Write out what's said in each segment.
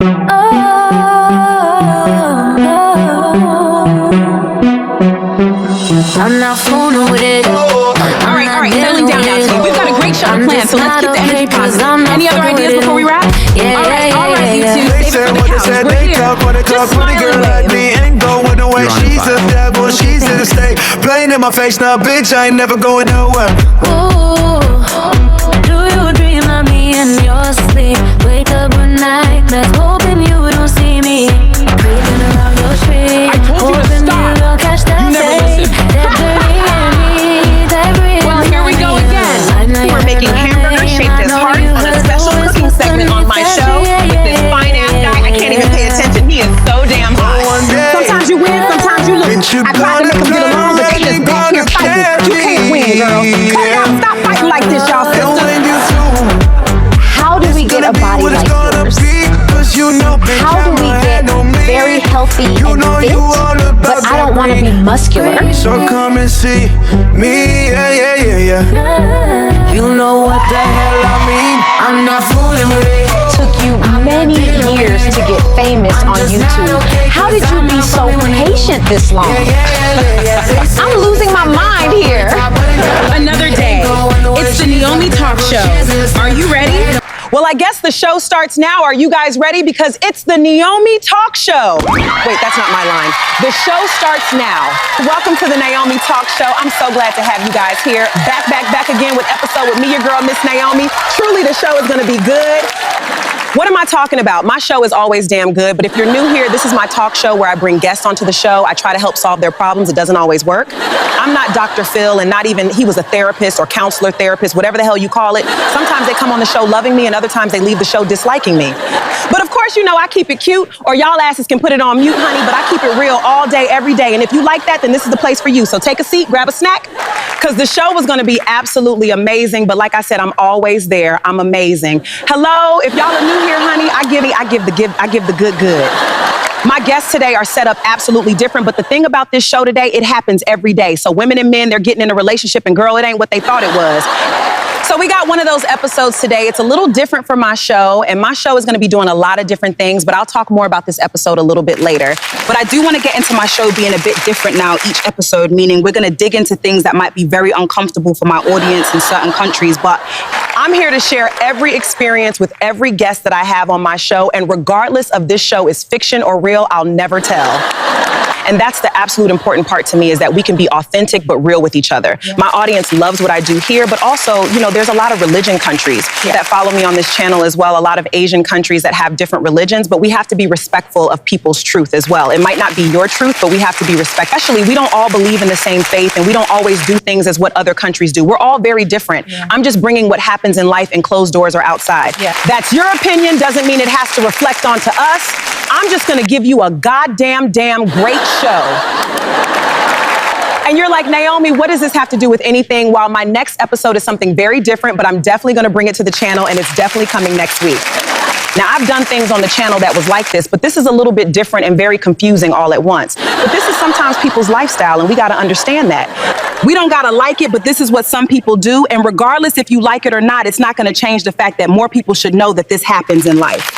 I'm not fooling with it. All right, settling down now. So we've got a great show to plan, so let's keep the energy positive. Any other ideas before we wrap? All right, you two, save it for the couch. We're here. Just smile and wave. Ain't going away. She's a devil, she's here to stay. Playing in my face now, bitch, I ain't never going nowhere. Ooh, do you dream of me in your sleep? Wake up one night, like hoping you don't see me. Creeping around your street, I told you to stop. You'll catch that You never listen. Well, here we go again. We're making hamburgers shaped as hearts on a special cooking segment on my show with this fine-ass guy. I can't even pay attention. He is so damn hot. Sometimes you win, sometimes you lose. I tried to make them get along, but they just back here fighting. You can't win, girl. Cut it out. Stop fighting like this, y'all sisters. How do we get a body like yours? How do we get very healthy and fit, but I don't want to be muscular? So come and see me, yeah. You know what the hell I mean? I'm not fooling with it. Took you many years to get famous on YouTube. How did you be so patient this long? I'm losing my mind here. Another day. It's the Neomi Talk Show. Are you ready? Well, I guess the show starts now. Are you guys ready? Because it's the Neomi Talk Show. Wait, that's not my line. The show starts now. Welcome to the Neomi Talk Show. I'm so glad to have you guys here. Back again with episode with me, your girl, Miss Naomi. Truly, the show is going to be good. What am I talking about? My show is always damn good, but if you're new here, this is my talk show where I bring guests onto the show. I try to help solve their problems. It doesn't always work. I'm not Dr. Phil, and not even, he was a therapist or counselor therapist, whatever the hell you call it. Sometimes they come on the show loving me, and other times they leave the show disliking me. But of course, you know, I keep it cute, or y'all asses can put it on mute, honey, but I keep it real all day, every day. And if you like that, then this is the place for you. So take a seat, grab a snack, because the show was gonna be absolutely amazing. But like I said, I'm always there. I'm amazing. Hello, if y'all are new here, honey, I give the good. My guests today are set up absolutely different, but the thing about this show today, it happens every day. So women and men, they're getting in a relationship, and girl, it ain't what they thought it was. So we got one of those episodes today. It's a little different from my show, and my show is going to be doing a lot of different things, but I'll talk more about this episode a little bit later. But I do want to get into my show being a bit different now each episode, meaning we're going to dig into things that might be very uncomfortable for my audience in certain countries, but I'm here to share every experience with every guest that I have on my show, and regardless of this show is fiction or real, I'll never tell. And that's the absolute important part to me, is that we can be authentic but real with each other. Yeah. My audience loves what I do here, but also, you know, there's a lot of religion countries that follow me on this channel as well. A lot of Asian countries that have different religions, but we have to be respectful of people's truth as well. It might not be your truth, but we have to be respectful. Especially, we don't all believe in the same faith, and we don't always do things as what other countries do. We're all very different. Yeah. I'm just bringing what happens in life in closed doors or outside. Yeah. That's your opinion, doesn't mean it has to reflect onto us. I'm just gonna give you a goddamn great show. And you're like, Naomi, what does this have to do with anything? Well, my next episode is something very different, but I'm definitely gonna bring it to the channel, and it's definitely coming next week. Now, I've done things on the channel that was like this, but this is a little bit different and very confusing all at once. But this is sometimes people's lifestyle, and we gotta understand that. We don't gotta like it, but this is what some people do, and regardless if you like it or not, it's not gonna change the fact that more people should know that this happens in life.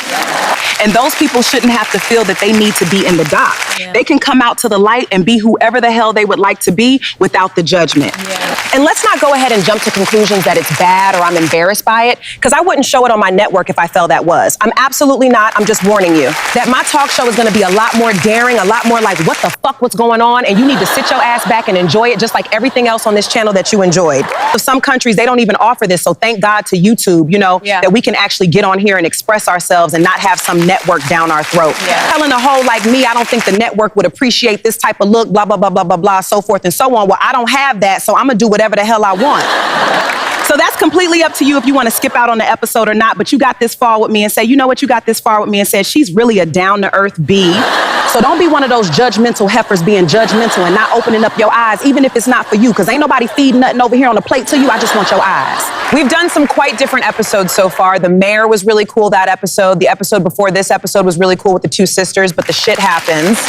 And those people shouldn't have to feel that they need to be in the dock. Yeah. They can come out to the light and be whoever the hell they would like to be without the judgment. Yeah. And let's not go ahead and jump to conclusions that it's bad or I'm embarrassed by it, because I wouldn't show it on my network if I felt that was. I'm absolutely not. I'm just warning you that my talk show is going to be a lot more daring, a lot more like, what the fuck, what's going on? And you need to sit your ass back and enjoy it, just like everything else on this channel that you enjoyed. So some countries, they don't even offer this. So thank God to YouTube, you know, that we can actually get on here and express ourselves and not have some network down our throat. Yeah. Telling a hoe like me, I don't think the network would appreciate this type of look, blah, blah, blah, blah, blah, blah, so forth and so on. Well, I don't have that, so I'm gonna do whatever the hell I want. So that's completely up to you if you want to skip out on the episode or not, but you got this far with me and say, you know what, you got this far with me and said, she's really a down-to-earth bee. So don't be one of those judgmental heifers being judgmental and not opening up your eyes, even if it's not for you, because ain't nobody feeding nothing over here on the plate to you. I just want your eyes. We've done some quite different episodes so far. The mayor was really cool, that episode. The episode before this episode was really cool with the two sisters, but the shit happens.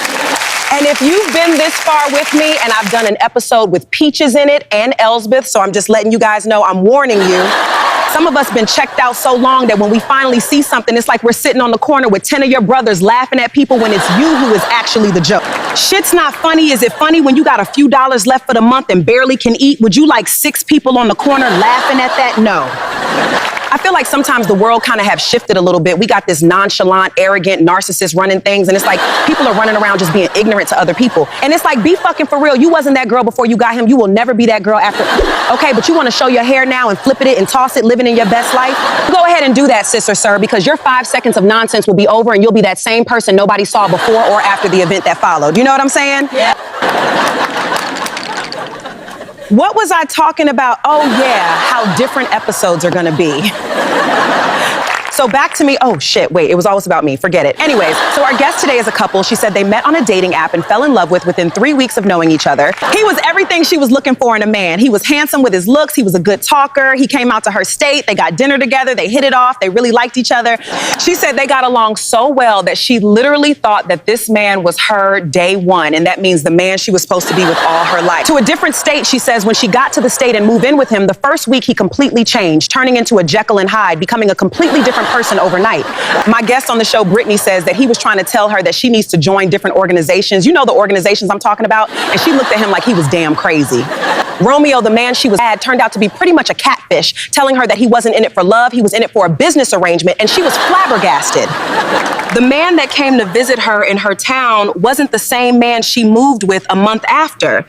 And if you've been this far with me, and I've done an episode with Peaches in it and Elsbeth, so I'm just letting you guys know, I'm warning you. Some of us been checked out so long that when we finally see something, it's like we're sitting on the corner with 10 of your brothers laughing at people when it's you who is actually the joke. Shit's not funny. Is it funny when you got a few dollars left for the month and barely can eat? Would you like 6 people on the corner laughing at that? No. I feel like sometimes the world kind of have shifted a little bit. We got this nonchalant, arrogant narcissist running things, and it's like people are running around just being ignorant to other people. And it's like, be fucking for real. You wasn't that girl before you got him. You will never be that girl after. Okay, but you want to show your hair now and flipping it and toss it, living in your best life? Go ahead and do that, sis or sir, because your 5 seconds of nonsense will be over and you'll be that same person nobody saw before or after the event that followed. You know what I'm saying? Yeah. What was I talking about? Oh yeah, how different episodes are gonna be. So back to me. Oh shit, wait, it was always about me. Forget it. Anyways, so our guest today is a couple she said they met on a dating app and fell in love with within 3 weeks of knowing each other. He was everything she was looking for in a man. He was handsome with his looks. He was a good talker. He came out to her state. They got dinner together. They hit it off. They really liked each other. She said they got along so well that she literally thought that this man was her day one. And that means the man she was supposed to be with all her life. To a different state, she says when she got to the state and moved in with him, the first week he completely changed, turning into a Jekyll and Hyde, becoming a completely different person overnight. My guest on the show, Britney, says that he was trying to tell her that she needs to join different organizations. You know the organizations I'm talking about? And she looked at him like he was damn crazy. Romeo, the man she was had, turned out to be pretty much a catfish, telling her that he wasn't in it for love, he was in it for a business arrangement, and she was flabbergasted. The man that came to visit her in her town wasn't the same man she moved with a month after.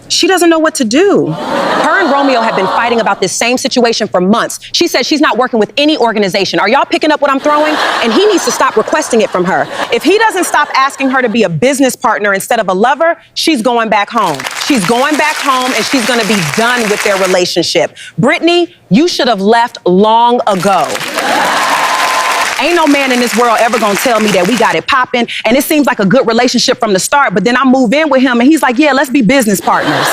She doesn't know what to do. Her and Romeo have been fighting about this same situation for months. She says she's not working with any organization. Are y'all picking up what I'm throwing? And he needs to stop requesting it from her. If he doesn't stop asking her to be a business partner instead of a lover, she's going back home. She's going back home and she's gonna be done with their relationship. Britney, you should have left long ago. Ain't no man in this world ever gonna tell me that we got it popping and it seems like a good relationship from the start, but then I move in with him and he's like, yeah, let's be business partners.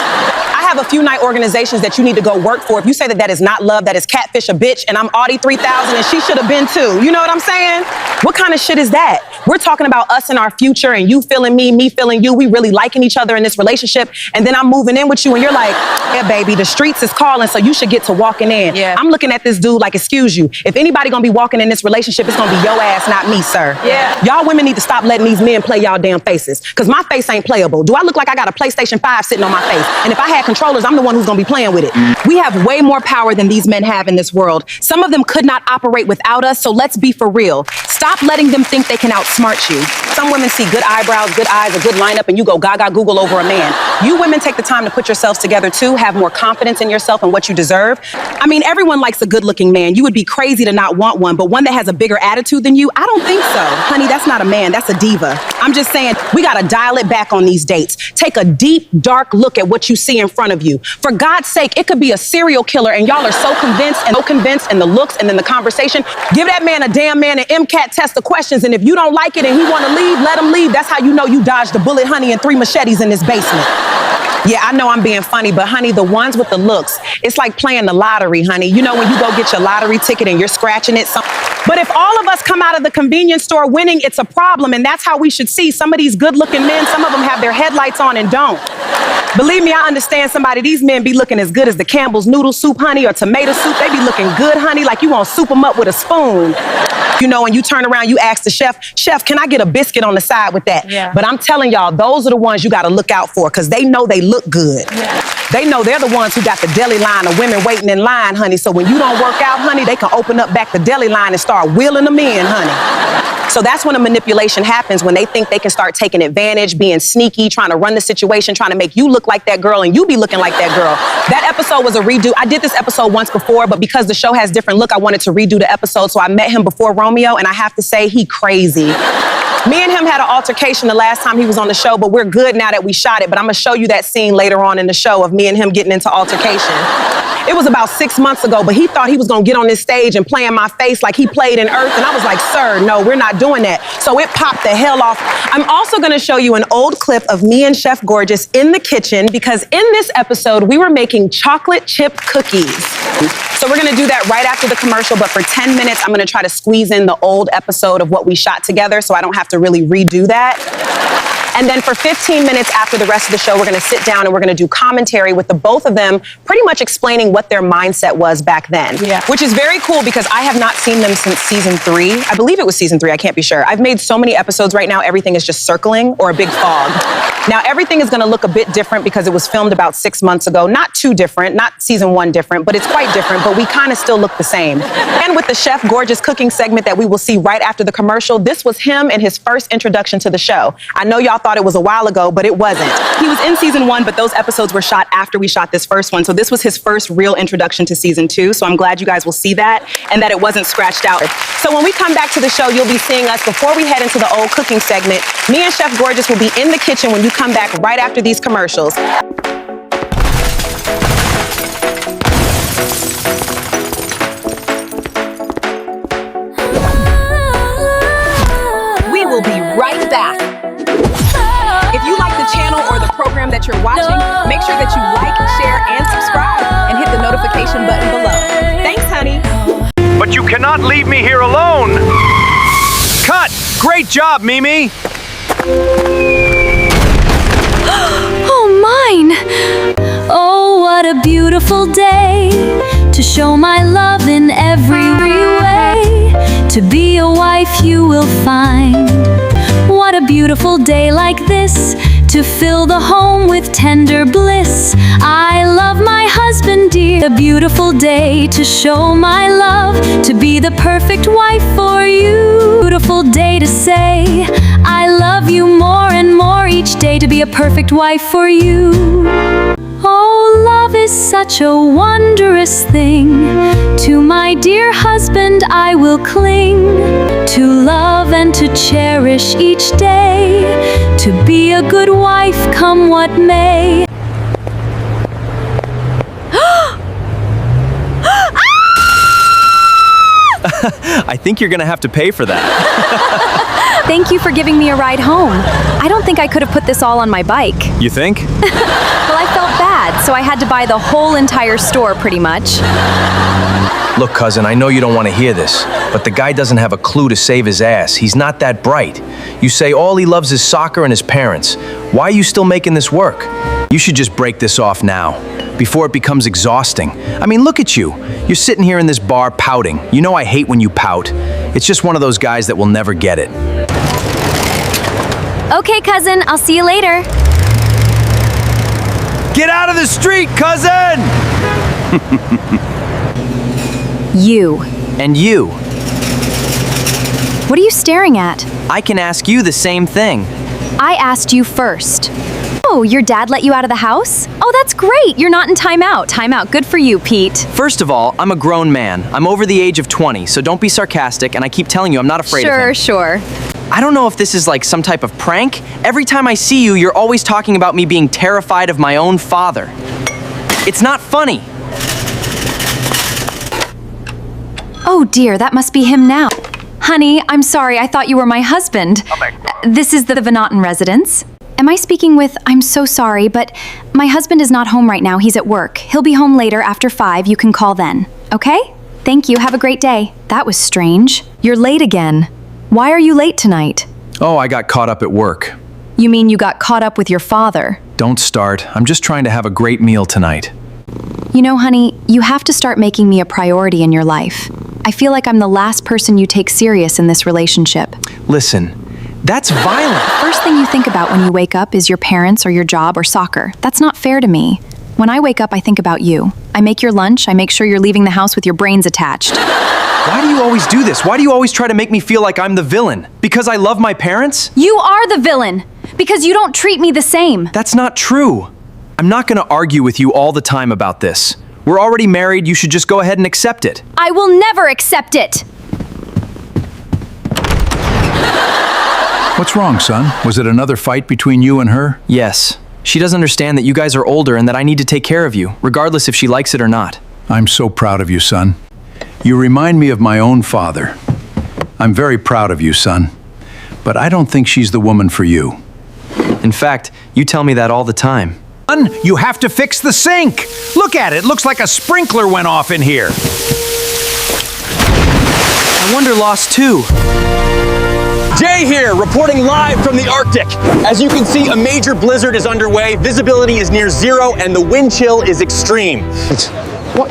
I have a few night organizations that you need to go work for. If you say that that is not love, that is catfish a bitch, and I'm Audi 3000 and she should have been too. You know what I'm saying? What kind of shit is that? We're talking about us and our future and you feeling me feeling you. We really liking each other in this relationship. And then I'm moving in with you and you're like, yeah, baby, the streets is calling, so you should get to walking in. Yeah. I'm looking at this dude like, excuse you. If anybody gonna be walking in this relationship, it's gonna be your ass, not me, sir. Yeah. Y'all women need to stop letting these men play y'all damn faces. Cause my face ain't playable. Do I look like I got a PlayStation 5 sitting on my face? And if I had controllers, I'm the one who's gonna be playing with it. We have way more power than these men have in this world. Some of them could not operate without us, so let's be for real. Stop letting them think they can outsmart you. Some women see good eyebrows, good eyes, a good lineup, and you go gaga Google over a man. You women take the time to put yourselves together too, have more confidence in yourself and what you deserve. I mean, everyone likes a good-looking man. You would be crazy to not want one, but one that has a bigger attitude than you, I don't think so. Honey, that's not a man, that's a diva. I'm just saying, we gotta dial it back on these dates. Take a deep, dark look at what you see in front of you. For God's sake, it could be a serial killer and y'all are so convinced and the looks and then the conversation. Give that man a damn man an MCAT test of questions, and if you don't like it and he wanna leave, let him leave. That's how you know you dodged a bullet, honey, and 3 machetes in this basement. Yeah, I know I'm being funny, but honey, the ones with the looks, it's like playing the lottery, honey. You know when you go get your lottery ticket and you're scratching it? But if all of us come out of the convenience store winning, it's a problem, and that's how we should see some of these good-looking men. Some of them have their headlights on and don't. Believe me, I understand somebody. These men be looking as good as the Campbell's noodle soup, honey, or tomato soup. They be looking good, honey, like you want to soup them up with a spoon. You know, and you turn around, you ask the chef, can I get a biscuit on the side with that? Yeah. But I'm telling y'all, those are the ones you got to look out for because they know they look good. Yeah. They know they're the ones who got the deli line of women waiting in line, honey. So when you don't work out, honey, they can open up back the deli line and start wheeling them in, honey. So that's when a manipulation happens, when they think they can start taking advantage, being sneaky, trying to run the situation, trying to make you look like that girl and you be looking like that girl. That episode was a redo. I did this episode once before, but because the show has different look, I wanted to redo the episode. So I met him before Romeo, and I have to say, he crazy. Me and him had an altercation the last time he was on the show, but we're good now that we shot it. But I'm gonna show you that scene later on in the show of me and him getting into altercation. It was about 6 months ago, but he thought he was gonna get on this stage and play in my face like he played in Earth. And I was like, sir, no, we're not doing that. So it popped the hell off. I'm also gonna show you an old clip of me and Chef Gorgeous in the kitchen because in this episode, we were making chocolate chip cookies. So we're gonna do that right after the commercial, but for 10 minutes, I'm gonna try to squeeze in the old episode of what we shot together so I don't have to really redo that. And then for 15 minutes after the rest of the show, we're going to sit down and we're going to do commentary with the both of them, pretty much explaining what their mindset was back then. Yeah. Which is very cool because I have not seen them since season 3. I believe it was season 3. I can't be sure. I've made so many episodes right now, everything is just circling or a big fog. Now, everything is going to look a bit different because it was filmed about 6 months ago. Not too different, not season 1 different, but it's quite different, but we kind of still look the same. And with the Chef Gorgeous cooking segment that we will see right after the commercial, this was him and his first introduction to the show. I know y'all thought it was a while ago, but it wasn't. He was in season 1, but those episodes were shot after we shot this first one. So this was his first real introduction to season 2. So I'm glad you guys will see that and that it wasn't scratched out. So when we come back to the show, you'll be seeing us before we head into the old cooking segment. Me and Chef Gorgeous will be in the kitchen when you come back right after these commercials. We will be right back. If you like the channel or the program that you're watching, make sure that you like, share, and subscribe, and hit the notification button below. Thanks, honey. But you cannot leave me here alone! Cut! Great job, Mimi! Oh, mine! Oh, what a beautiful day to show my love in every way. To be a wife you will find. What a beautiful day like this to fill the home with tender bliss. I love my husband dear. A beautiful day to show my love, to be the perfect wife for you. Beautiful day to say I love you more and more each day, to be a perfect wife for you. Oh, love is such a wondrous thing. To my dear husband I will cling, to love and to cherish each day, to be a good wife come what may. I think you're gonna have to pay for that. Thank you for giving me a ride home. I don't think I could have put this all on my bike. You think? Well, I felt bad, so I had to buy the whole entire store pretty much. Look, cousin, I know you don't want to hear this, but the guy doesn't have a clue to save his ass. He's not that bright. You say all he loves is soccer and his parents. Why are you still making this work? You should just break this off now, before it becomes exhausting. I mean, look at you. You're sitting here in this bar pouting. You know I hate when you pout. It's just one of those guys that will never get it. Okay, cousin, I'll see you later. Get out of the street, cousin! You. And you. What are you staring at? I can ask you the same thing. I asked you first. Oh, your dad let you out of the house? Oh, that's great. You're not in timeout. Timeout. Good for you, Pete. First of all, I'm a grown man. I'm over the age of 20, so don't be sarcastic, and I keep telling you I'm not afraid of him. Sure. I don't know if this is like some type of prank. Every time I see you, you're always talking about me being terrified of my own father. It's not funny. Oh dear, that must be him now. Honey, I'm sorry, I thought you were my husband. This is the Vanatten residence. Am I speaking with, I'm so sorry, but my husband is not home right now, he's at work. He'll be home later after 5, you can call then. Okay? Thank you, have a great day. That was strange. You're late again. Why are you late tonight? Oh, I got caught up at work. You mean you got caught up with your father? Don't start. I'm just trying to have a great meal tonight. You know, honey, you have to start making me a priority in your life. I feel like I'm the last person you take serious in this relationship. Listen, that's violent. First thing you think about when you wake up is your parents or your job or soccer. That's not fair to me. When I wake up, I think about you. I make your lunch, I make sure you're leaving the house with your brains attached. Why do you always do this? Why do you always try to make me feel like I'm the villain? Because I love my parents? You are the villain! Because you don't treat me the same. That's not true. I'm not gonna argue with you all the time about this. We're already married, you should just go ahead and accept it. I will never accept it! What's wrong, son? Was it another fight between you and her? Yes. She doesn't understand that you guys are older and that I need to take care of you, regardless if she likes it or not. I'm so proud of you, son. You remind me of my own father. I'm very proud of you, son. But I don't think she's the woman for you. In fact, you tell me that all the time. Son, you have to fix the sink! Look at it, looks like a sprinkler went off in here. I wonder lost too. Jay here, reporting live from the Arctic. As you can see, a major blizzard is underway, visibility is near zero, and the wind chill is extreme. What?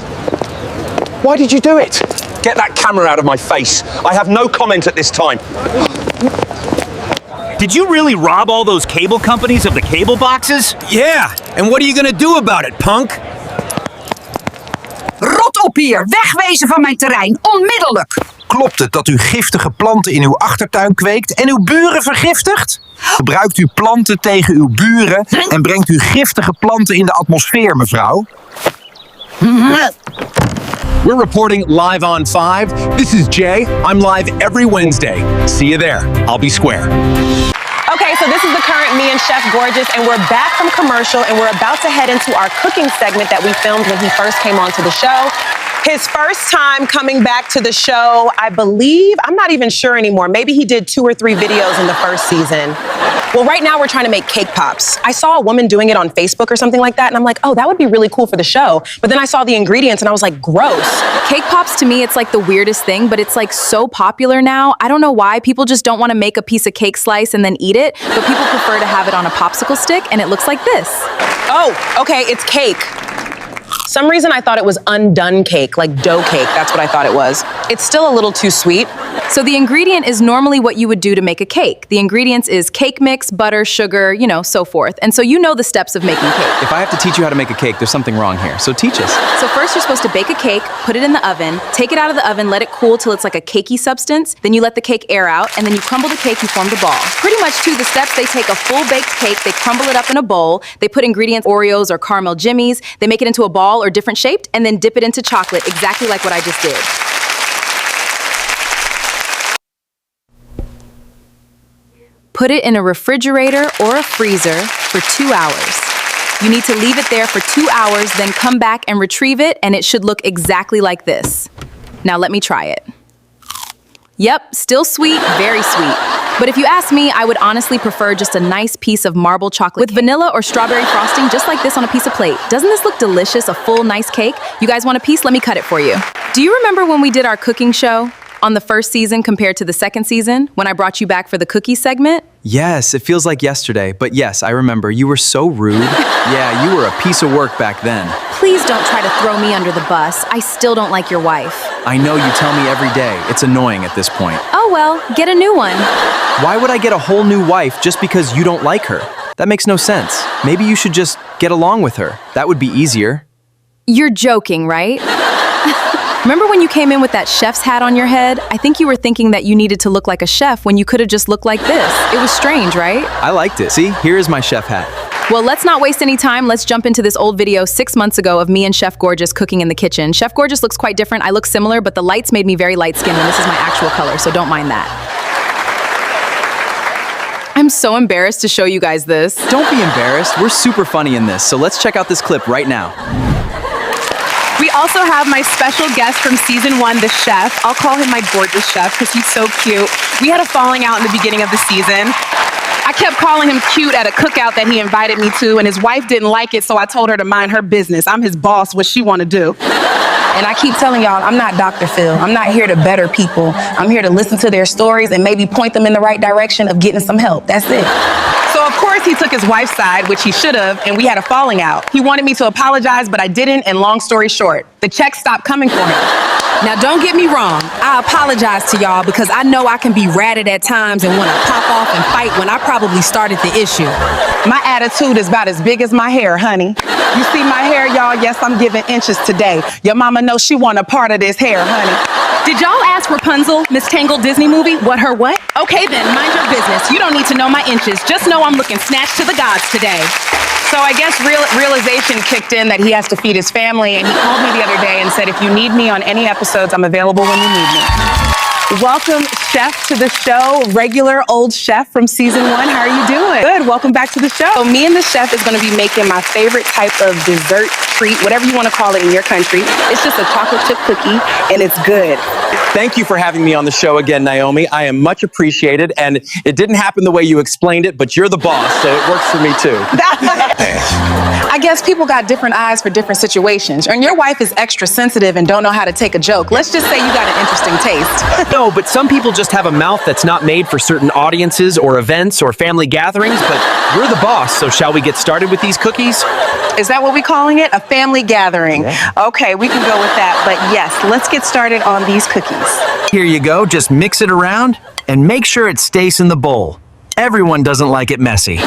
Why did you do it? Get that camera out of my face. I have no comment at this time. Did you really rob all those cable companies of the cable boxes? Yeah, and what are you gonna do about it, punk? Rot op hier! Wegwezen van mijn terrein, onmiddellijk! Klopt het dat u giftige planten in uw achtertuin kweekt en uw buren vergiftigt? Gebruikt u planten tegen uw buren en brengt u giftige planten in de atmosfeer, mevrouw? We're reporting live on 5. This is Jay. I'm live every Wednesday. See you there. I'll be square. Okay, so this is the current Me and Chef Gorgeous, and we're back from commercial, and we're about to head into our cooking segment that we filmed when he first came onto the show. His first time coming back to the show, I believe, I'm not even sure anymore. Maybe he did 2 or 3 videos in the first season. Well, right now we're trying to make cake pops. I saw a woman doing it on Facebook or something like that, and I'm like, oh, that would be really cool for the show. But then I saw the ingredients and I was like, gross. Cake pops, to me, it's like the weirdest thing, but it's like so popular now. I don't know why. People just don't want to make a piece of cake slice and then eat it, but people prefer to have it on a popsicle stick, and it looks like this. Oh, okay, it's cake. Some reason I thought it was undone cake, like dough cake. That's what I thought it was. It's still a little too sweet. So the ingredient is normally what you would do to make a cake. The ingredients is cake mix, butter, sugar, you know, so forth. And so you know the steps of making cake. If I have to teach you how to make a cake, there's something wrong here. So teach us. So first you're supposed to bake a cake, put it in the oven, take it out of the oven, let it cool till it's like a cakey substance. Then you let the cake air out, and then you crumble the cake, you form the ball. Pretty much to the steps, they take a full baked cake, they crumble it up in a bowl, they put ingredients, Oreos or caramel jimmies, they make it into a ball or different shaped, and then dip it into chocolate, exactly like what I just did. Put it in a refrigerator or a freezer for 2 hours. You need to leave it there for 2 hours, then come back and retrieve it, and it should look exactly like this. Now let me try it. Yep, still sweet, very sweet. But if you ask me, I would honestly prefer just a nice piece of marble chocolate with vanilla or strawberry frosting, just like this on a piece of plate. Doesn't this look delicious, a full, nice cake? You guys want a piece? Let me cut it for you. Do you remember when we did our cooking show on the first season compared to the second season, when I brought you back for the cookie segment? Yes, it feels like yesterday, but yes, I remember. You were so rude. Yeah, you were a piece of work back then. Please don't try to throw me under the bus. I still don't like your wife. I know you tell me every day. It's annoying at this point. Oh well, get a new one. Why would I get a whole new wife just because you don't like her? That makes no sense. Maybe you should just get along with her. That would be easier. You're joking, right? Remember when you came in with that chef's hat on your head? I think you were thinking that you needed to look like a chef when you could have just looked like this. It was strange, right? I liked it. See, here is my chef hat. Well, let's not waste any time. Let's jump into this old video 6 months ago of me and Chef Gorgeous cooking in the kitchen. Chef Gorgeous looks quite different. I look similar, but the lights made me very light-skinned, and this is my actual color, so don't mind that. I'm so embarrassed to show you guys this. Don't be embarrassed. We're super funny in this, so let's check out this clip right now. We also have my special guest from season 1, the chef. I'll call him my gorgeous chef because he's so cute. We had a falling out in the beginning of the season. I kept calling him cute at a cookout that he invited me to, and his wife didn't like it, so I told her to mind her business. I'm his boss, what she want to do. And I keep telling y'all, I'm not Dr. Phil. I'm not here to better people. I'm here to listen to their stories and maybe point them in the right direction of getting some help. That's it. So of course he took his wife's side, which he should have, and we had a falling out. He wanted me to apologize, but I didn't, and long story short, the checks stopped coming for him. Now, don't get me wrong. I apologize to y'all because I know I can be ratted at times and want to pop off and fight when I probably started the issue. My attitude is about as big as my hair, honey. You see my hair, y'all? Yes, I'm giving inches today. Your mama knows she want a part of this hair, honey. Did y'all ask Rapunzel, Miss Tangled Disney movie, what her what? Okay then, mind your business. You don't need to know my inches. Just know I'm looking snatched to the gods today. So I guess realization kicked in that he has to feed his family, and he called me the other day and said, if you need me on any episodes, I'm available when you need me. Welcome, Chef, to the show. Regular old chef from season 1. How are you doing? Good. Welcome back to the show. So me and the chef is going to be making my favorite type of dessert treat, whatever you want to call it in your country. It's just a chocolate chip cookie, and it's good. Thank you for having me on the show again, Naomi. I am much appreciated, and it didn't happen the way you explained it, but you're the boss, so it works for me too. I guess people got different eyes for different situations. And your wife is extra sensitive and don't know how to take a joke. Let's just say you got an interesting taste. No, but some people just have a mouth that's not made for certain audiences or events or family gatherings, but you're the boss, so shall we get started with these cookies? Is that what we're calling it? A family gathering? Yeah. Okay, we can go with that. But yes, let's get started on these cookies. Here you go. Just mix it around and make sure it stays in the bowl. Everyone doesn't like it messy.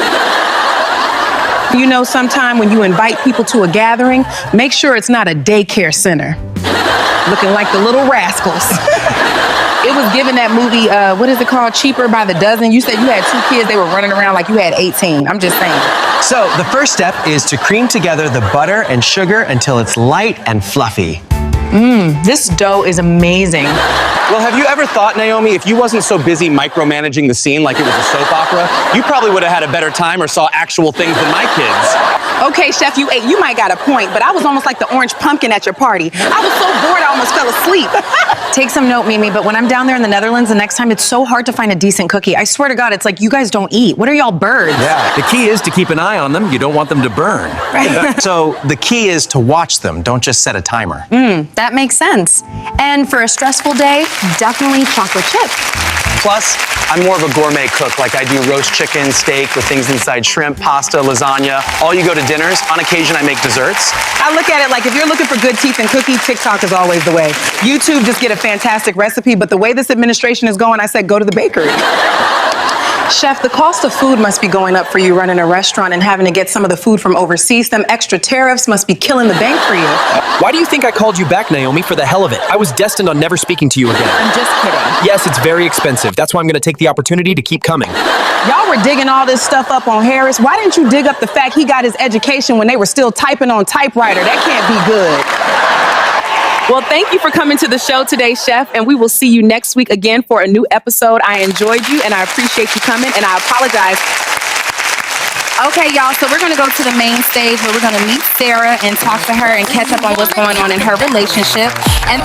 You know, sometime when you invite people to a gathering, make sure it's not a daycare center. Looking like the Little Rascals. It was given that movie, what is it called? Cheaper by the Dozen. You said you had 2 kids, they were running around like you had 18. I'm just saying. So, the first step is to cream together the butter and sugar until it's light and fluffy. This dough is amazing. Well, have you ever thought, Naomi, if you wasn't so busy micromanaging the scene like it was a soap opera, you probably would have had a better time or saw actual things than my kids. Okay, Chef, you might got a point, but I was almost like the orange pumpkin at your party. I was so bored I almost fell asleep. Take some note, Mimi, but when I'm down there in the Netherlands the next time, it's so hard to find a decent cookie. I swear to God, it's like you guys don't eat. What are y'all, birds? Yeah, the key is to keep an eye on them. You don't want them to burn. Right. So the key is to watch them. Don't just set a timer. That makes sense. And for a stressful day, definitely chocolate chip. Plus, I'm more of a gourmet cook. Like I do roast chicken, steak with things inside shrimp, pasta, lasagna. All you go to dinners. On occasion, I make desserts. I look at it like if you're looking for good teeth and cookies, TikTok is always the way. YouTube, just get a fantastic recipe, but the way this administration is going, I said go to the bakery. Chef, the cost of food must be going up for you running a restaurant and having to get some of the food from overseas. Them extra tariffs must be killing the bank for you. Why do you think I called you back, Naomi, for the hell of it? I was destined on never speaking to you again. I'm just kidding. Yes, it's very expensive. That's why I'm going to take the opportunity to keep coming. Y'all were digging all this stuff up on Harris. Why didn't you dig up the fact he got his education when they were still typing on typewriter? That can't be good. Well, thank you for coming to the show today, Chef, and we will see you next week again for a new episode. I enjoyed you, and I appreciate you coming, and I apologize. Okay, y'all, so we're going to go to the main stage where we're going to meet Sarah and talk to her and catch up on what's going on in her relationship. And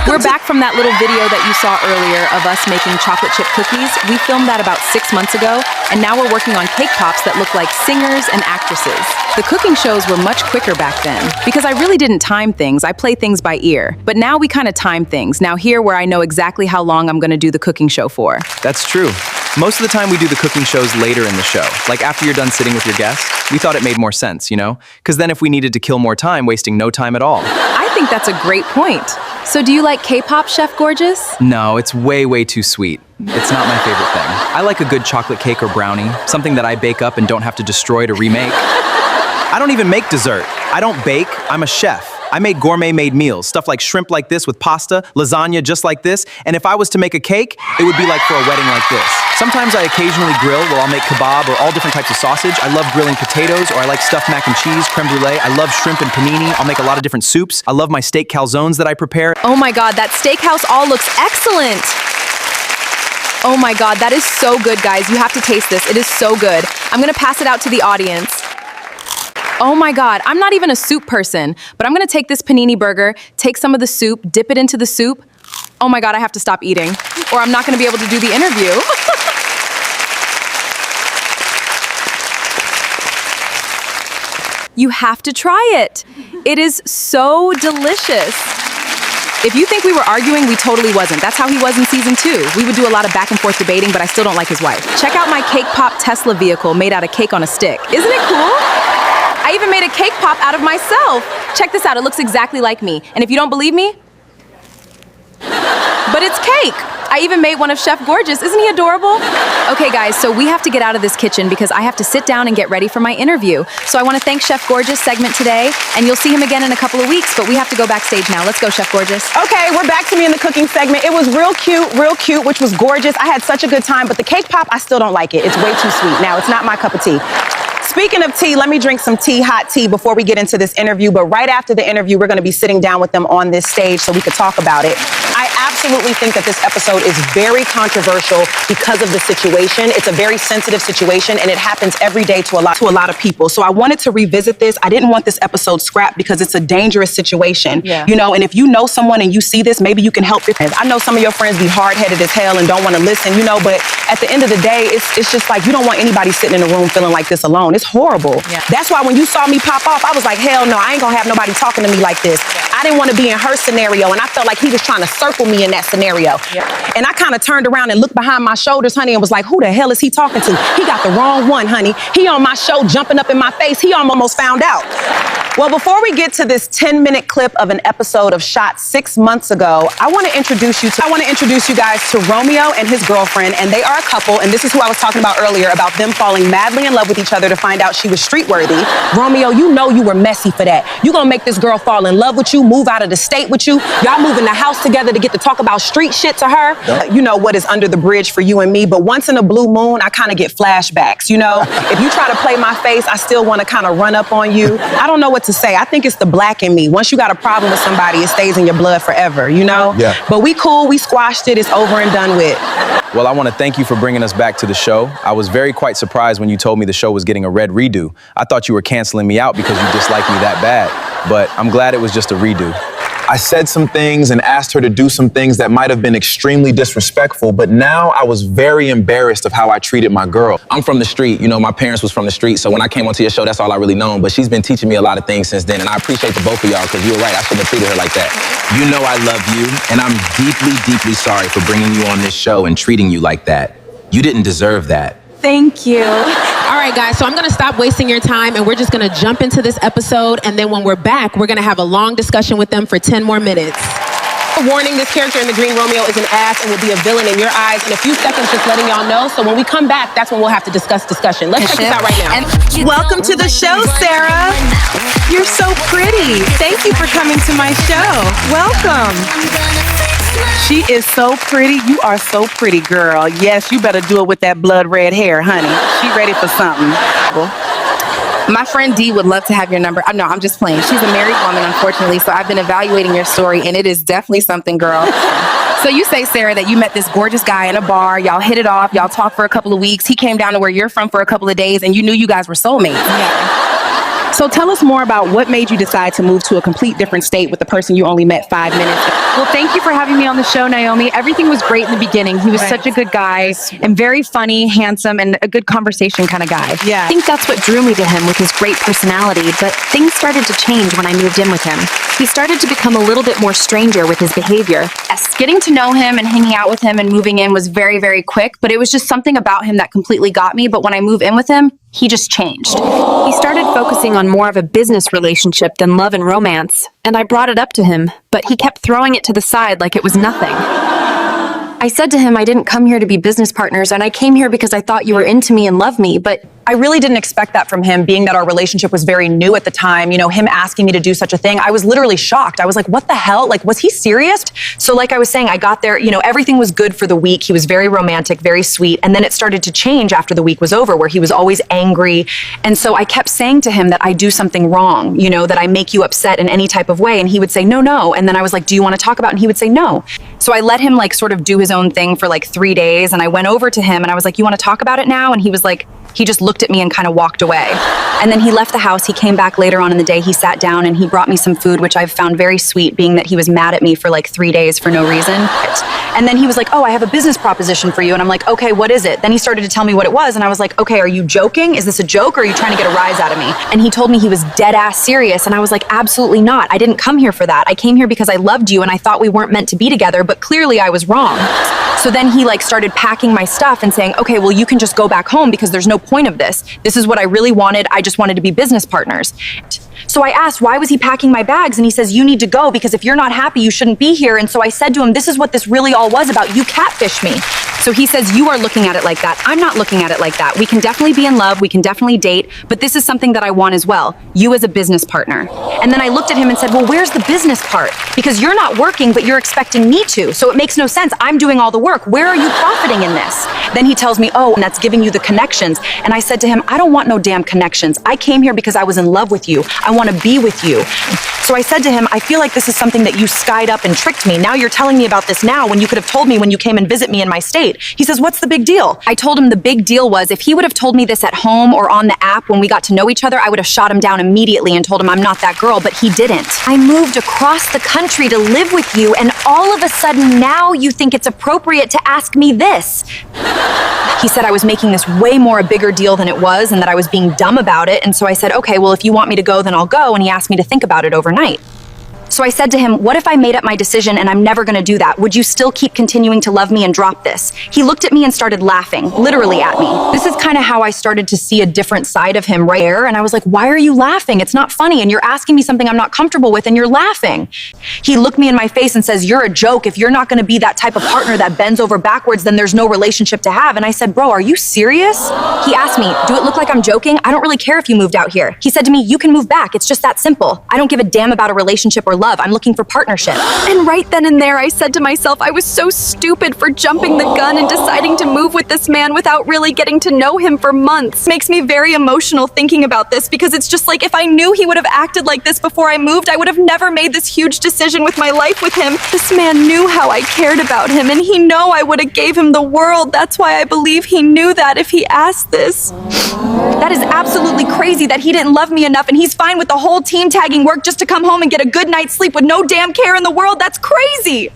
We're back from that little video that you saw earlier of us making chocolate chip cookies. We filmed that about 6 months ago, and now we're working on cake pops that look like singers and actresses. The cooking shows were much quicker back then, because I really didn't time things. I play things by ear. But now we kind of time things. Now here where I know exactly how long I'm going to do the cooking show for. That's true. Most of the time we do the cooking shows later in the show, like after you're done sitting with your guests. We thought it made more sense, you know? Because then if we needed to kill more time, wasting no time at all. I think that's a great point. So do you like K-pop, Chef Gorgeous? No, it's way, way too sweet. It's not my favorite thing. I like a good chocolate cake or brownie, something that I bake up and don't have to destroy to remake. I don't even make dessert. I don't bake, I'm a chef. I made gourmet-made meals, stuff like shrimp like this with pasta, lasagna just like this, and if I was to make a cake, it would be like for a wedding like this. Sometimes I occasionally grill where I'll make kebab or all different types of sausage. I love grilling potatoes, or I like stuffed mac and cheese, creme brulee. I love shrimp and panini. I'll make a lot of different soups. I love my steak calzones that I prepare. Oh my God, that steakhouse all looks excellent. Oh my God, that is so good, guys. You have to taste this. It is so good. I'm gonna pass it out to the audience. Oh my God, I'm not even a soup person, but I'm gonna take this panini burger, take some of the soup, dip it into the soup. Oh my God, I have to stop eating, or I'm not gonna be able to do the interview. You have to try it. It is so delicious. If you think we were arguing, we totally wasn't. That's how he was in season 2. We would do a lot of back and forth debating, but I still don't like his wife. Check out my cake pop Tesla vehicle made out of cake on a stick. Isn't it cool? I even made a cake pop out of myself. Check this out, it looks exactly like me. And if you don't believe me, but it's cake. I even made one of Chef Gorgeous. Isn't he adorable? Okay, guys, so we have to get out of this kitchen because I have to sit down and get ready for my interview. So I want to thank Chef Gorgeous segment today, and you'll see him again in a couple of weeks, but we have to go backstage now. Let's go, Chef Gorgeous. Okay, we're back to me in the cooking segment. It was real cute, which was gorgeous. I had such a good time, but the cake pop, I still don't like it. It's way too sweet. Now, it's not my cup of tea. Speaking of tea, let me drink some tea, hot tea, before we get into this interview. But right after the interview, we're going to be sitting down with them on this stage so we could talk about it. I absolutely think that this episode is very controversial because of the situation. It's a very sensitive situation, and it happens every day to a lot of people. So I wanted to revisit this. I didn't want this episode scrapped because it's a dangerous situation. Yeah. You know, and if you know someone and you see this, maybe you can help your friends. I know some of your friends be hard-headed as hell and don't want to listen, you know, but at the end of the day, it's just like you don't want anybody sitting in a room feeling like this alone. It's horrible. Yeah. That's why when you saw me pop off, I was like, hell no, I ain't gonna have nobody talking to me like this. I didn't want to be in her scenario, and I felt like he was trying to circle me in that scenario. Yeah. And I kind of turned around and looked behind my shoulders, honey, and was like, who the hell is he talking to? He got the wrong one, honey. He on my show jumping up in my face. He almost found out. Well, before we get to this 10-minute clip of an episode of shot 6 months ago, I want to introduce you guys to Romeo and his girlfriend, and they are a couple, and this is who I was talking about earlier, about them falling madly in love with each other to find out she was street-worthy. Romeo, you know you were messy for that. You gonna make this girl fall in love with you, move out of the state with you, y'all move in the house together to get to talk about street shit to her. You know what is under the bridge for you and me, but once in a blue moon, I kind of get flashbacks, you know? If you try to play my face, I still want to kind of run up on you. I don't know what to say. I think it's the black in me. Once you got a problem with somebody, it stays in your blood forever, you know? Yeah. But we cool, we squashed it, it's over and done with. Well, I want to thank you for bringing us back to the show. I was quite surprised when you told me the show was getting a red redo. I thought you were canceling me out because you disliked me that bad, but I'm glad it was just a redo. I said some things and asked her to do some things that might have been extremely disrespectful, but now I was very embarrassed of how I treated my girl. I'm from the street, you know, my parents was from the street, so when I came onto your show, that's all I really known, but she's been teaching me a lot of things since then, and I appreciate the both of y'all, because you were right, I shouldn't have treated her like that. You know I love you, and I'm deeply, deeply sorry for bringing you on this show and treating you like that. You didn't deserve that. Thank you. All right, guys, so I'm gonna stop wasting your time and we're just gonna jump into this episode, and then when we're back, we're gonna have a long discussion with them for 10 more minutes. A warning, this character in The Green Romeo is an ass and will be a villain in your eyes in a few seconds, just letting y'all know. So when we come back, that's when we'll have to discuss discussion. Let's check this out right now. Welcome to the show, Sarah. You're so pretty. Thank you for coming to my show. Welcome. She is so pretty. You are so pretty, girl. Yes, you better do it with that blood red hair, honey. She ready for something. My friend Dee would love to have your number. No, I'm just playing. She's a married woman, unfortunately, so I've been evaluating your story, and it is definitely something, girl. So you say, Sarah, that you met this gorgeous guy in a bar. Y'all hit it off. Y'all talked for a couple of weeks. He came down to where you're from for a couple of days, and you knew you guys were soulmates. Yeah. So tell us more about what made you decide to move to a complete different state with the person you only met 5 minutes ago. Well, thank you for having me on the show, Naomi. Everything was great in the beginning. He was such a good guy and very funny, handsome, and a good conversation kind of guy. Yeah. I think that's what drew me to him, with his great personality, but things started to change when I moved in with him. He started to become a little bit more stranger with his behavior. Yes, getting to know him and hanging out with him and moving in was very, very quick, but it was just something about him that completely got me. But when I move in with him, he just changed. He started focusing on more of a business relationship than love and romance, and I brought it up to him, but he kept throwing it to the side like it was nothing. I said to him, I didn't come here to be business partners, and I came here because I thought you were into me and loved me, but I really didn't expect that from him, being that our relationship was very new at the time. You know, him asking me to do such a thing, I was literally shocked. I was like, what the hell? Like, was he serious? So like I was saying, I got there, you know, everything was good for the week. He was very romantic, very sweet. And then it started to change after the week was over, where he was always angry. And so I kept saying to him that I do something wrong, you know, that I make you upset in any type of way. And he would say, no, no. And then I was like, do you want to talk about it? And he would say, no. So I let him like sort of do his own thing for like 3 days. And I went over to him and I was like, you want to talk about it now? And he was like, he just looked at me and kind of walked away. And then he left the house. He came back later on in the day. He sat down and he brought me some food, which I've found very sweet, being that he was mad at me for like 3 days for no reason. And then he was like, oh, I have a business proposition for you. And I'm like, okay, what is it? Then he started to tell me what it was. And I was like, okay, are you joking? Is this a joke, or are you trying to get a rise out of me? And he told me he was dead ass serious. And I was like, absolutely not. I didn't come here for that. I came here because I loved you and I thought we weren't meant to be together, but clearly I was wrong. So then he like started packing my stuff and saying, okay, well, you can just go back home because there's no point of this. This is what I really wanted. I just wanted to be business partners. So I asked, why was he packing my bags? And he says, you need to go because if you're not happy, you shouldn't be here. And so I said to him, this is what this really all was about. You catfished me. So he says, you are looking at it like that. I'm not looking at it like that. We can definitely be in love. We can definitely date. But this is something that I want as well. You as a business partner. And then I looked at him and said, well, where's the business part? Because you're not working, but you're expecting me to. So it makes no sense. I'm doing all the work. Where are you profiting in this? Then he tells me, oh, and that's giving you the connections. And I said to him, I don't want no damn connections. I came here because I was in love with you. I want to be with you. So I said to him, I feel like this is something that you skied up and tricked me. Now you're telling me about this now when you could have told me when you came and visit me in my state. He says, what's the big deal? I told him the big deal was if he would have told me this at home or on the app when we got to know each other, I would have shot him down immediately and told him I'm not that girl, but he didn't. I moved across the country to live with you, and all of a sudden now you think it's appropriate to ask me this. He said I was making this way more a bigger deal than it was and that I was being dumb about it. And so I said, okay, well, if you want me to go, then I'll go. And he asked me to think about it overnight. So I said to him, what if I made up my decision and I'm never gonna do that? Would you still keep continuing to love me and drop this? He looked at me and started laughing, literally at me. This is kind of how I started to see a different side of him right there. And I was like, why are you laughing? It's not funny. And you're asking me something I'm not comfortable with and you're laughing. He looked me in my face and says, you're a joke. If you're not gonna be that type of partner that bends over backwards, then there's no relationship to have. And I said, bro, are you serious? He asked me, do it look like I'm joking? I don't really care if you moved out here. He said to me, you can move back. It's just that simple. I don't give a damn about a relationship or love. I'm looking for partnership. And right then and there, I said to myself, I was so stupid for jumping the gun and deciding to move with this man without really getting to know him for months. Makes me very emotional thinking about this because it's just like if I knew he would have acted like this before I moved, I would have never made this huge decision with my life with him. This man knew how I cared about him and he knew I would have gave him the world. That's why I believe he knew that if he asked this. That is absolutely crazy that he didn't love me enough and he's fine with the whole team tagging work just to come home and get a good night's sleep with no damn care in the world. That's crazy.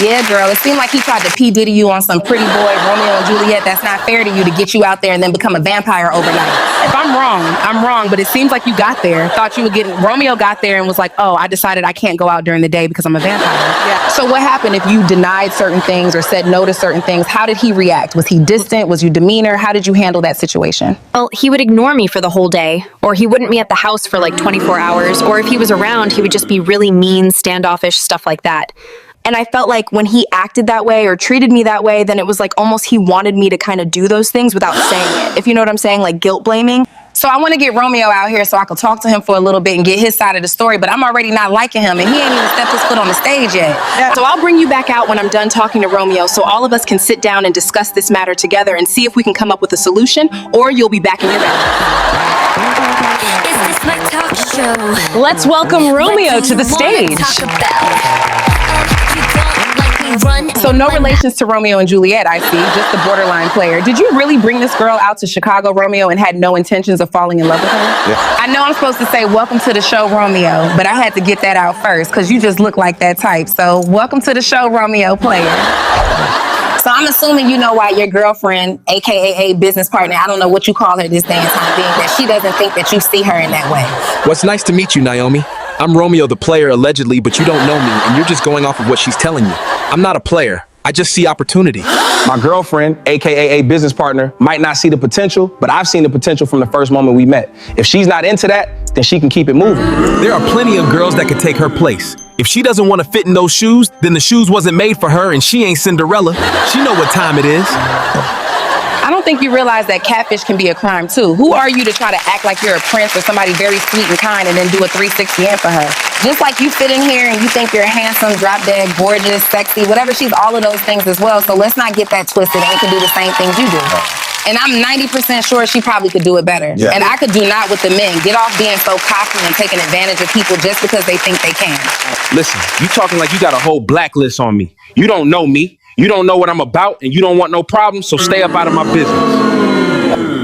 Yeah, girl, it seemed like he tried to P. Diddy you on some pretty boy Romeo and Juliet. That's not fair to you to get you out there and then become a vampire overnight. If I'm wrong, but it seems like you got there. Thought you were getting, Romeo got there and was like, oh, I decided I can't go out during the day because I'm a vampire. Yeah. So what happened if you denied certain things or said no to certain things? How did he react? Was he distant? Was your demeanor? How did you handle that situation? Well, he would ignore me for the whole day, or he wouldn't be at the house for like 24 hours, or if he was around, he would just be really mean, standoffish, stuff like that. And I felt like when he acted that way or treated me that way, then it was like almost he wanted me to kind of do those things without saying it. If you know what I'm saying, like guilt blaming. So I want to get Romeo out here so I could talk to him for a little bit and get his side of the story, but I'm already not liking him and he ain't even stepped his foot on the stage yet. Yeah. So I'll bring you back out when I'm done talking to Romeo so all of us can sit down and discuss this matter together and see if we can come up with a solution, or you'll be back in your bed. Is this my talk show? Let's welcome Romeo to the stage. So no relations to Romeo and Juliet, I see, just the borderline player. Did you really bring this girl out to Chicago, Romeo, and had no intentions of falling in love with her? Yeah. I know I'm supposed to say, welcome to the show, Romeo, but I had to get that out first because you just look like that type. So welcome to the show, Romeo player. So I'm assuming you know why your girlfriend, AKA business partner, I don't know what you call her this day and time being, that she doesn't think that you see her in that way. Well, it's nice to meet you, Naomi. I'm Romeo the player, allegedly, but you don't know me, and you're just going off of what she's telling you. I'm not a player. I just see opportunity. My girlfriend, AKA business partner, might not see the potential, but I've seen the potential from the first moment we met. If she's not into that, then she can keep it moving. There are plenty of girls that could take her place. If she doesn't want to fit in those shoes, then the shoes wasn't made for her and she ain't Cinderella. She know what time it is. I don't think you realize that catfish can be a crime too. Who are you to try to act like you're a prince or somebody very sweet and kind and then do a 360 in for her? Just like you fit in here and you think you're handsome, drop dead, gorgeous, sexy, whatever, she's all of those things as well. So let's not get that twisted and can do the same things you do. And I'm 90% sure she probably could do it better. Yeah. And I could do not with the men. Get off being so cocky and taking advantage of people just because they think they can. Listen, you talking like you got a whole blacklist on me. You don't know me. You don't know what I'm about, and you don't want no problems, so stay up out of my business.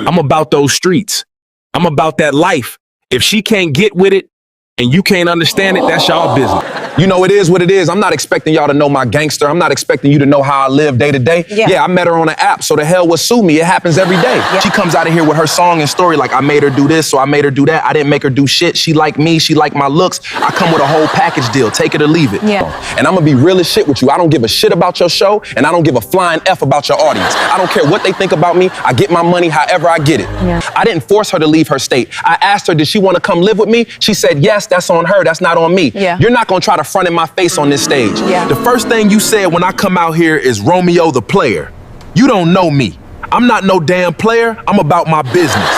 I'm about those streets. I'm about that life. If she can't get with it, and you can't understand it, that's y'all business. You know, it is what it is. I'm not expecting y'all to know my gangster. I'm not expecting you to know how I live day to day. Yeah, I met her on an app, so the hell would sue me. It happens every day. Yeah. She comes out of here with her song and story like, I made her do this, so I made her do that. I didn't make her do shit. She liked me. She liked my looks. I come with a whole package deal. Take it or leave it. Yeah. And I'm gonna be real as shit with you. I don't give a shit about your show, and I don't give a flying F about your audience. I don't care what they think about me. I get my money however I get it. Yeah. I didn't force her to leave her state. I asked her, did she want to come live with me? She said, yes, that's on her. That's not on me. Yeah. You're not gonna try to of front in my face on this stage. Yeah. The first thing you said when I come out here is Romeo the player. You don't know me. I'm not no damn player. I'm about my business.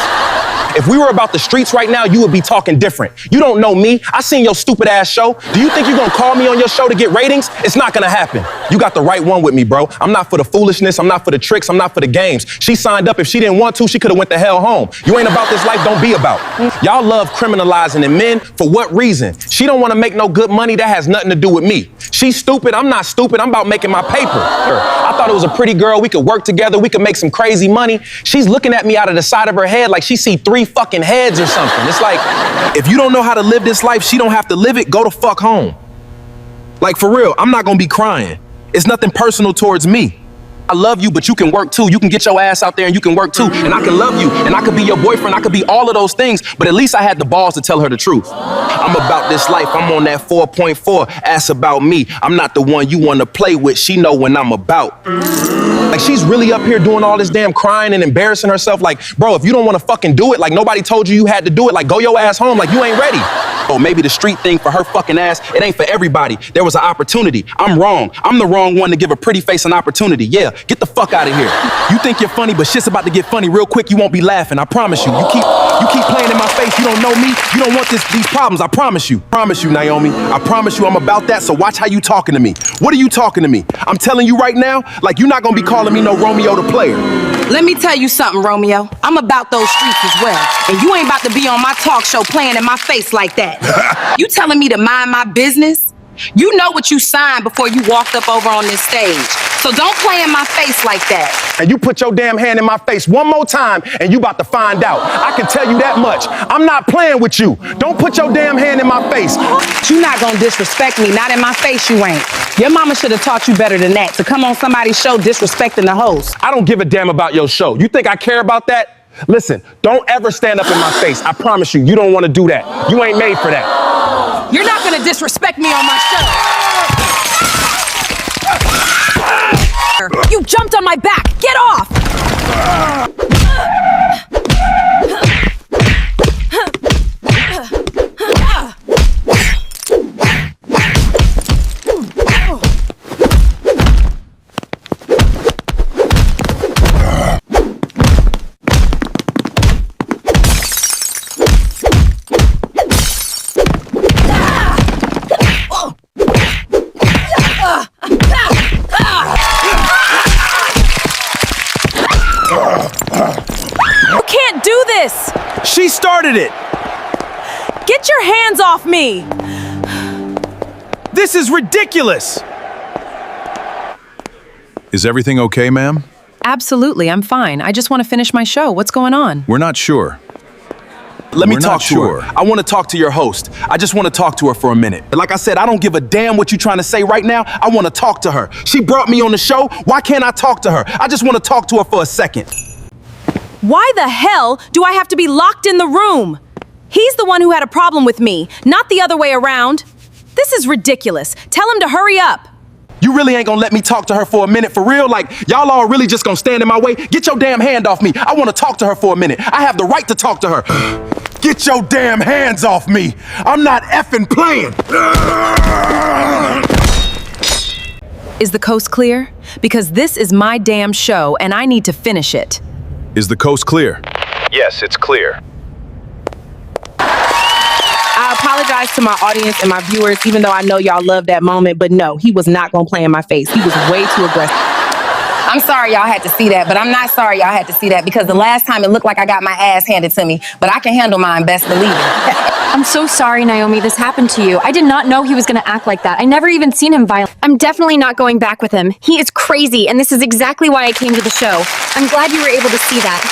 If we were about the streets right now, you would be talking different. You don't know me. I seen your stupid ass show. Do you think you're gonna call me on your show to get ratings? It's not gonna happen. You got the right one with me, bro. I'm not for the foolishness. I'm not for the tricks. I'm not for the games. She signed up. If she didn't want to, she could have went the hell home. You ain't about this life, don't be about. Y'all love criminalizing and men. For what reason? She don't wanna make no good money. That has nothing to do with me. She's stupid. I'm not stupid. I'm about making my paper. I thought it was a pretty girl. We could work together. We could make some crazy money. She's looking at me out of the side of her head like she see 3 fucking heads or something. It's like, if you don't know how to live this life, she don't have to live it. Go the fuck home. Like, for real, I'm not gonna be crying. It's nothing personal towards me. I love you, but you can work too. You can get your ass out there and you can work too. And I can love you and I could be your boyfriend. I could be all of those things, but at least I had the balls to tell her the truth. I'm about this life. I'm on that 4.4. Ask about me. I'm not the one you want to play with. She know when I'm about. Like, she's really up here doing all this damn crying and embarrassing herself. Like, bro, if you don't want to fucking do it, like nobody told you had to do it, like go your ass home, like you ain't ready. Or maybe the street thing for her fucking ass, it ain't for everybody. There was an opportunity. I'm wrong. I'm the wrong one to give a pretty face an opportunity. Yeah, get the fuck out of here. You think you're funny, but shit's about to get funny real quick. You won't be laughing. I promise you. You keep playing in my face. You don't know me. You don't want these problems. I promise you. Promise you, Naomi. I promise you I'm about that, so watch how you talking to me. What are you talking to me? I'm telling you right now, like you're not gonna be calling me no Romeo the player. Let me tell you something, Romeo. I'm about those streets as well. And you ain't about to be on my talk show playing in my face like that. You telling me to mind my business? You know what you signed before you walked up over on this stage. So don't play in my face like that. And you put your damn hand in my face one more time and you about to find out. I can tell you that much. I'm not playing with you. Don't put your damn hand in my face. You not gonna disrespect me, not in my face you ain't. Your mama should have taught you better than that, to come on somebody's show disrespecting the host. I don't give a damn about your show. You think I care about that? Listen, don't ever stand up in my face. I promise you, you don't want to do that. You ain't made for that. You're not gonna disrespect me on my show. You jumped on my back. Get off! She started it! Get your hands off me! This is ridiculous! Is everything okay, ma'am? Absolutely, I'm fine. I just want to finish my show. What's going on? We're not sure. Let me talk to her. I want to talk to your host. I just want to talk to her for a minute. Like I said, I don't give a damn what you're trying to say right now. I want to talk to her. She brought me on the show. Why can't I talk to her? I just want to talk to her for a second. Why the hell do I have to be locked in the room? He's the one who had a problem with me, not the other way around. This is ridiculous. Tell him to hurry up. You really ain't gonna let me talk to her for a minute, for real? Like, y'all all really just gonna stand in my way? Get your damn hand off me. I wanna talk to her for a minute. I have the right to talk to her. Get your damn hands off me. I'm not effing playing. Is the coast clear? Because this is my damn show and I need to finish it. Is the coast clear? Yes, it's clear. I apologize to my audience and my viewers, even though I know y'all love that moment, but no, he was not gonna play in my face. He was way too aggressive. I'm sorry y'all had to see that, but I'm not sorry y'all had to see that because the last time it looked like I got my ass handed to me, but I can handle mine, best believe it. I'm so sorry, Naomi, this happened to you. I did not know he was going to act like that. I never even seen him violent. I'm definitely not going back with him. He is crazy, and this is exactly why I came to the show. I'm glad you were able to see that.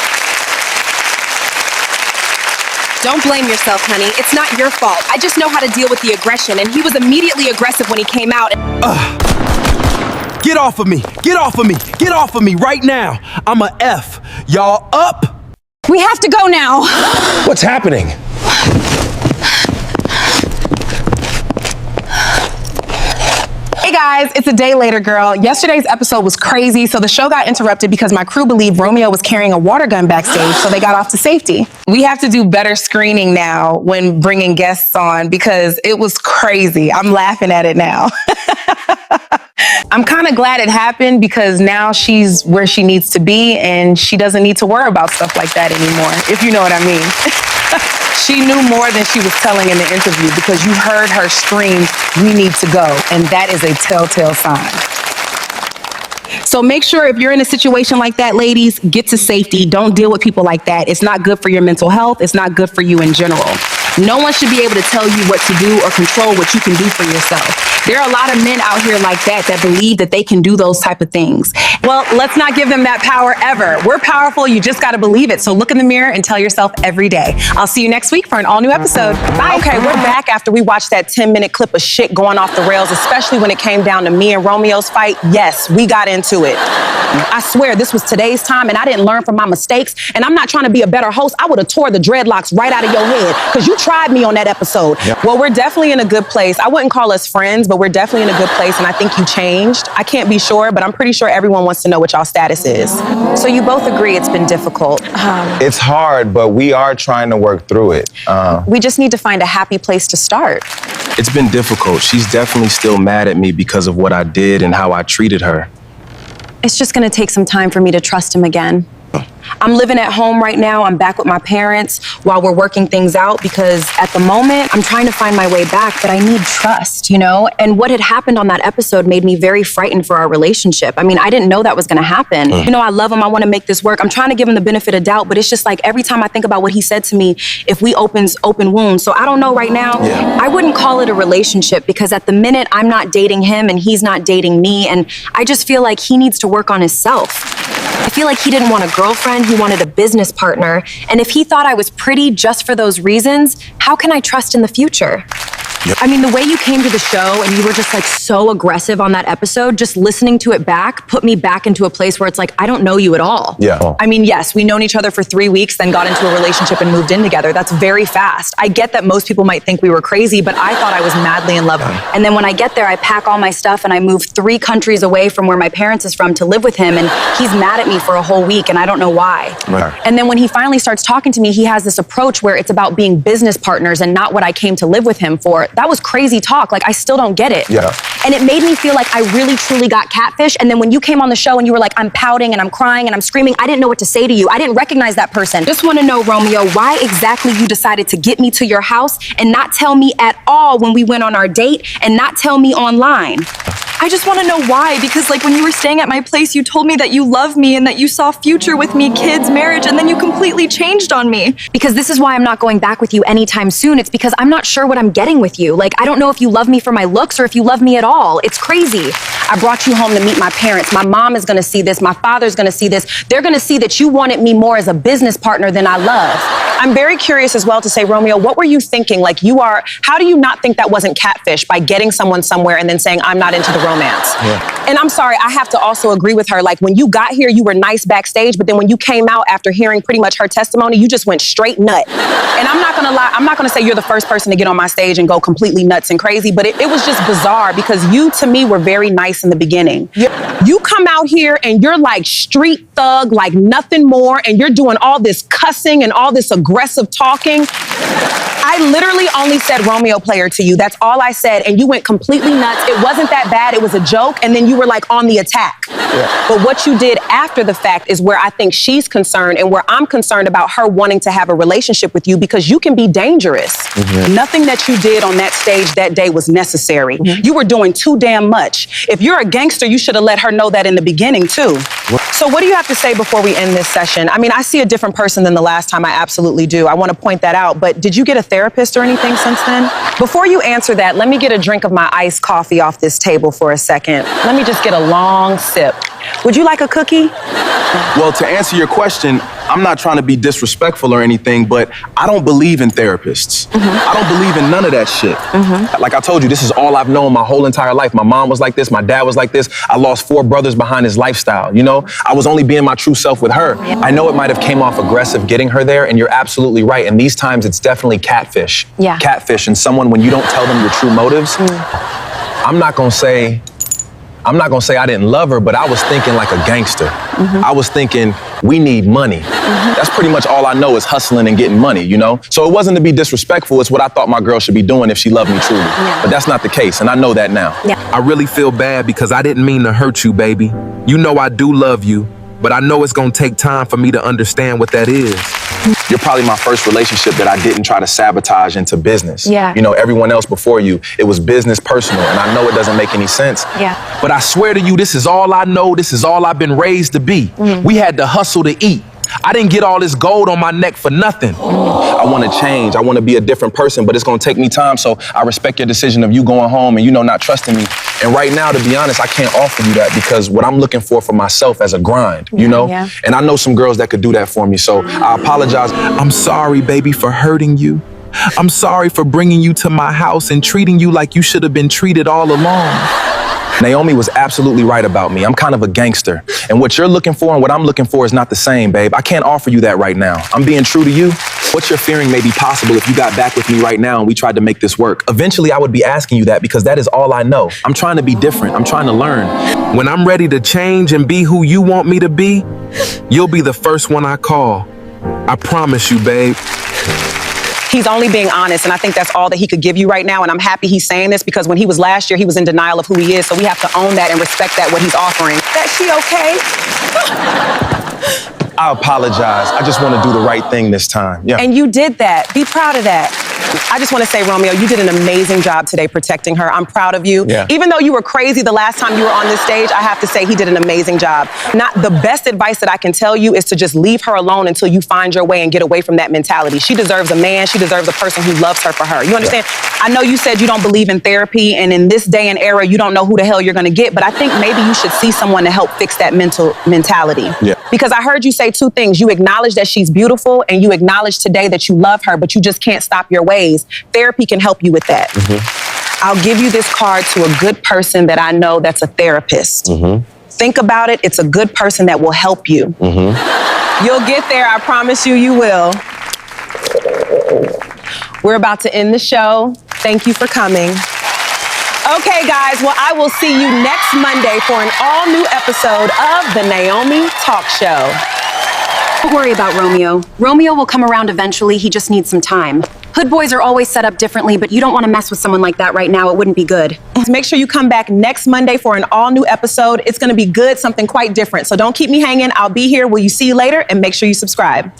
Don't blame yourself, honey. It's not your fault. I just know how to deal with the aggression, and he was immediately aggressive when he came out. Get off of me. Get off of me. Get off of me right now. I'm a F. Y'all up? We have to go now. What's happening? guys, it's a day later, girl. Yesterday's episode was crazy, so the show got interrupted because my crew believed Romeo was carrying a water gun backstage, so they got off to safety. We have to do better screening now when bringing guests on because it was crazy. I'm laughing at it now. I'm kind of glad it happened because now she's where she needs to be and she doesn't need to worry about stuff like that anymore, if you know what I mean. She knew more than she was telling in the interview because you heard her scream, "We need to go," and that is a telltale sign. So make sure if you're in a situation like that, ladies, get to safety. Don't deal with people like that. It's not good for your mental health. It's not good for you in general. No one should be able to tell you what to do or control what you can do for yourself. There are a lot of men out here like that believe that they can do those type of things. Well, let's not give them that power ever. We're powerful. You just got to believe it. So look in the mirror and tell yourself every day. I'll see you next week for an all new episode. Bye. Okay, we're back after we watched that 10-minute clip of shit going off the rails, especially when it came down to me and Romeo's fight. Yes, we got into it. I swear this was today's time and I didn't learn from my mistakes. And I'm not trying to be a better host. I would have tore the dreadlocks right out of your head because you tried me on that episode. Yep. Well, we're definitely in a good place. I wouldn't call us friends, but we're definitely in a good place. And I think you changed. I can't be sure, but I'm pretty sure everyone wants to know what y'all status is. So you both agree it's been difficult. It's hard, but we are trying to work through it. We just need to find a happy place to start. It's been difficult. She's definitely still mad at me because of what I did and how I treated her. It's just gonna take some time for me to trust him again. I'm living at home right now. I'm back with my parents while we're working things out because at the moment, I'm trying to find my way back, but I need trust, you know? And what had happened on that episode made me very frightened for our relationship. I mean, I didn't know that was gonna happen. You know, I love him. I wanna make this work. I'm trying to give him the benefit of doubt, but it's just like every time I think about what he said to me, if we open wounds. So I don't know right now. Yeah. I wouldn't call it a relationship because at the minute, I'm not dating him and he's not dating me. And I just feel like he needs to work on himself. I feel like he didn't want a girlfriend, he wanted a business partner. And if he thought I was pretty just for those reasons, how can I trust in the future? Yep. I mean, the way you came to the show and you were just like so aggressive on that episode, just listening to it back put me back into a place where it's like, I don't know you at all. Yeah. I mean, yes, we known each other for 3 weeks, then got into a relationship and moved in together. That's very fast. I get that most people might think we were crazy, but I thought I was madly in love. And then when I get there, I pack all my stuff and I move 3 countries away from where my parents is from to live with him. And he's mad at me for a whole week and I don't know why. Right. And then when he finally starts talking to me, he has this approach where it's about being business partners and not what I came to live with him for. That was crazy talk. Like, I still don't get it. Yeah. And it made me feel like I really, truly got catfish. And then when you came on the show and you were like, I'm pouting and I'm crying and I'm screaming, I didn't know what to say to you. I didn't recognize that person. Just want to know, Romeo, why exactly you decided to get me to your house and not tell me at all when we went on our date and not tell me online? I just want to know why, because like when you were staying at my place, you told me that you love me and that you saw future with me, kids, marriage, and then you completely changed on me. Because this is why I'm not going back with you anytime soon. It's because I'm not sure what I'm getting with you. Like, I don't know if you love me for my looks or if you love me at all. It's crazy. I brought you home to meet my parents. My mom is going to see this. My father's going to see this. They're going to see that you wanted me more as a business partner than I love. I'm very curious as well to say, Romeo, what were you thinking? Like, how do you not think that wasn't catfish by getting someone somewhere and then saying, I'm not into the romance? Yeah. And I'm sorry, I have to also agree with her. Like, when you got here, you were nice backstage, but then when you came out after hearing pretty much her testimony, you just went straight nut. And I'm not going to lie, I'm not going to say you're the first person to get on my stage and go completely nuts and crazy, but it was just bizarre because you, to me, were very nice in the beginning. You come out here and you're like street thug, like nothing more, and you're doing all this cussing and all this aggressive talking. I literally only said Romeo player to you. That's all I said. And you went completely nuts. It wasn't that bad. It was a joke. And then you were like on the attack. Yeah. But what you did after the fact is where I think she's concerned and where I'm concerned about her wanting to have a relationship with you because you can be dangerous. Mm-hmm. Nothing that you did on that stage that day was necessary. Mm-hmm. You were doing too damn much. If you're a gangster, you should have let her know that in the beginning too. So what do you have to say before we end this session? I mean, I see a different person than the last time. I absolutely do. I want to point that out. But did you get a therapist or anything since then? Before you answer that, let me get a drink of my iced coffee off this table for a second. Let me just get a long sip. Would you like a cookie? Well, to answer your question, I'm not trying to be disrespectful or anything, but I don't believe in therapists. Mm-hmm. I don't believe in none of that shit. Mm-hmm. Like I told you, this is all I've known my whole entire life. My mom was like this, my dad was like this. I lost 4 brothers behind his lifestyle, you know? I was only being my true self with her. Yeah. I know it might have came off aggressive getting her there, and you're absolutely right. And these times, it's definitely catfish. Yeah. Catfish and someone when you don't tell them your true motives. I'm not gonna say I'm not gonna say I didn't love her, but I was thinking like a gangster. I was thinking, we need money. That's pretty much all I know is hustling and getting money, you know? So it wasn't to be disrespectful, it's what I thought my girl should be doing if she loved me truly. But that's not the case, and I know that now. I really feel bad because I didn't mean to hurt you, baby. You know I do love you, but I know it's gonna take time for me to understand what that is. You're probably my first relationship that I didn't try to sabotage into business. Yeah. You know, everyone else before you, it was business personal, and I know it doesn't make any sense. Yeah. But I swear to you, this is all I know, this is all I've been raised to be. We had to hustle to eat. I didn't get all this gold on my neck for nothing. I want to change. I want to be a different person, but it's going to take me time. So I respect your decision of you going home and, you know, not trusting me. And right now, to be honest, I can't offer you that because what I'm looking for myself as a grind, you know? And I know some girls that could do that for me. So I apologize. I'm sorry, baby, for hurting you. I'm sorry for bringing you to my house and treating you like you should have been treated all along. Naomi was absolutely right about me. I'm kind of a gangster. And what you're looking for and what I'm looking for is not the same, babe. I can't offer you that right now. I'm being true to you. What you're fearing may be possible if you got back with me right now and we tried to make this work. Eventually, I would be asking you that because that is all I know. I'm trying to be different. I'm trying to learn. When I'm ready to change and be who you want me to be, you'll be the first one I call. I promise you, babe. He's only being honest, and I think that's all that he could give you right now, and I'm happy he's saying this because when he was last year, he was in denial of who he is, so we have to own that and respect that, what he's offering. That she okay? I apologize. I just want to do the right thing this time. Yeah. And you did that. Be proud of that. I just want to say, Romeo, you did an amazing job today protecting her. I'm proud of you. Yeah. Even though you were crazy the last time you were on this stage, I have to say he did an amazing job. Not the best advice that I can tell you is to just leave her alone until you find your way and get away from that mentality. She deserves a man. She deserves a person who loves her for her. You understand? Yeah. I know you said you don't believe in therapy, and in this day and era, you don't know who the hell you're going to get, but I think maybe you should see someone to help fix that mentality. Yeah. Because I heard you say two things. You acknowledge that she's beautiful, and you acknowledge today that you love her, but you just can't stop your ways. Therapy can help you with that. I'll give you this card to a good person that I know that's a therapist. Think about it. It's a good person that will help you. You'll get there. I promise you, you will. We're about to end the show. Thank you for coming. Okay, guys, well, I will see you next Monday for an all-new episode of the Naomi Talk Show. Don't worry about Romeo. Romeo will come around eventually, he just needs some time. Hood boys are always set up differently, but you don't want to mess with someone like that right now, it wouldn't be good. Make sure you come back next Monday for an all-new episode. It's going to be good, something quite different. So don't keep me hanging. I'll be here. Will you see you later? And make sure you subscribe.